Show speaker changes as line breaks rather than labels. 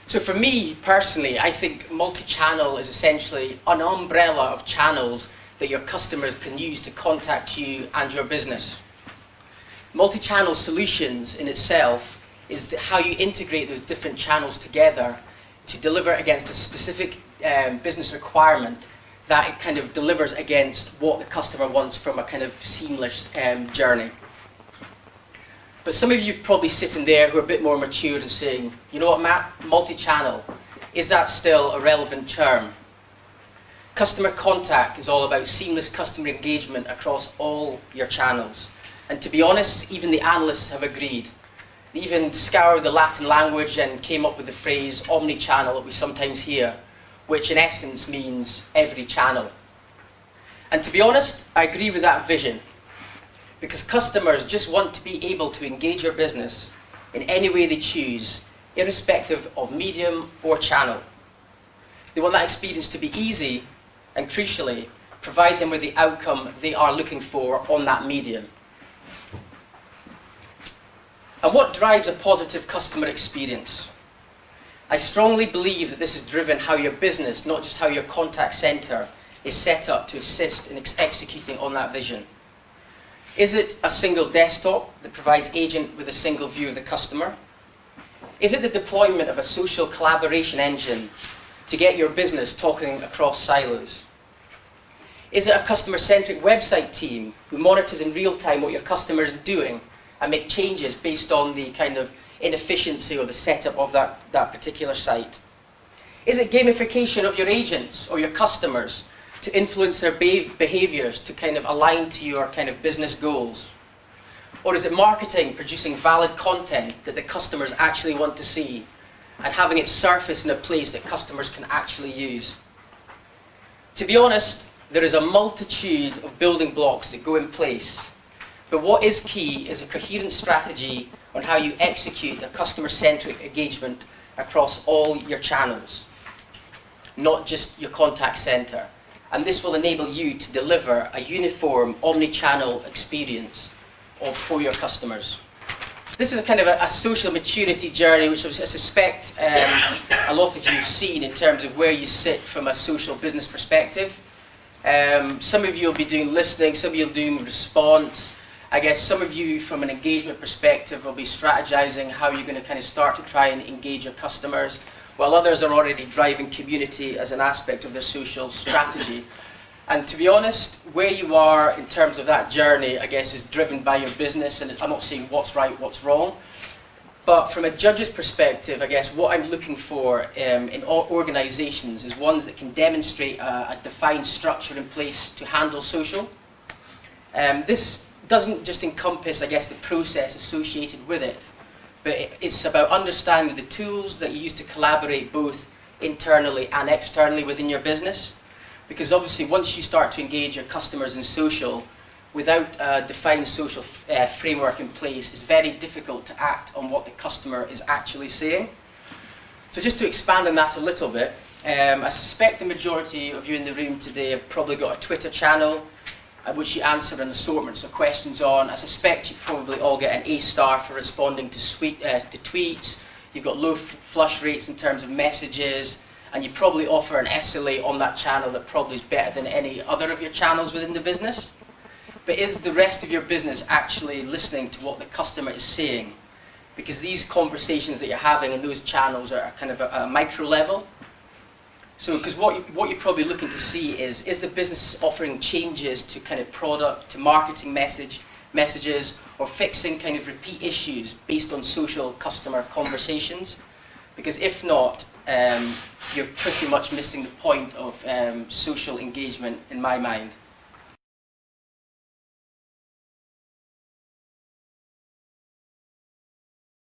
So for me, personally, I think multi-channel is essentially an umbrella of channels that your customers can use to contact you and your business. Multi-channel solutions in itself is how you integrate those different channels together to deliver against a specific business requirement that it kind of delivers against what the customer wants from a kind of seamless journey. But some of you probably sitting there who are a bit more mature and saying, you know what, Matt, multi-channel, is that still a relevant term? Customer contact is all about seamless customer engagement across all your channels. And to be honest, even the analysts have agreed. They even scoured the Latin language and came up with the phrase omni-channel that we sometimes hear, which in essence means every channel. And to be honest, I agree with that vision. Because customers just want to be able to engage your business in any way they choose, irrespective of medium or channel. They want that experience to be easy and, crucially, provide them with the outcome they are looking for on that medium. And what drives a positive customer experience? I strongly believe that this has driven how your business, not just how your contact center, is set up to assist in executing on that vision. Is it a single desktop that provides agent with a single view of the customer? Is it the deployment of a social collaboration engine to get your business talking across silos? Is it a customer-centric website team who monitors in real time what your customer is doing and make changes based on the kind of inefficiency or the setup of that particular site? Is it gamification of your agents or your customers to influence their behaviors to kind of align to your kind of business goals? Or is it marketing producing valid content that the customers actually want to see and having it surface in a place that customers can actually use? To be honest, there is a multitude of building blocks that go in place, but what is key is a coherent strategy on how you execute a customer-centric engagement across all your channels, not just your contact center. And this will enable you to deliver a uniform omni-channel experience for your customers. This is a kind of a social maturity journey which I suspect a lot of you have seen in terms of where you sit from a social business perspective. Some of you will be doing listening, some of you will be doing response. I guess some of you from an engagement perspective will be strategizing how you're going to kind of start to try and engage your customers, while others are already driving community as an aspect of their social strategy. And to be honest, where you are in terms of that journey, I guess, is driven by your business, and I'm not saying what's right, what's wrong. But from a judge's perspective, I guess what I'm looking for in all organizations is ones that can demonstrate a defined structure in place to handle social. This doesn't just encompass, I guess, the process associated with it, but it's about understanding the tools that you use to collaborate both internally and externally within your business. Because obviously once you start to engage your customers in social, without a defined social framework in place, it's very difficult to act on what the customer is actually saying. So just to expand on that a little bit, I suspect the majority of you in the room today have probably got a Twitter channel at which you answer an assortment of questions on. I suspect you probably all get an A-star for responding to tweets. You've got low flush rates in terms of messages, and you probably offer an SLA on that channel that probably is better than any other of your channels within the business. But is the rest of your business actually listening to what the customer is saying? Because these conversations that you're having in those channels are kind of a micro level. So, because what you're probably looking to see is the business offering changes to kind of product, to marketing messages, or fixing kind of repeat issues based on social customer conversations? Because if not, you're pretty much missing the point of social engagement in my mind.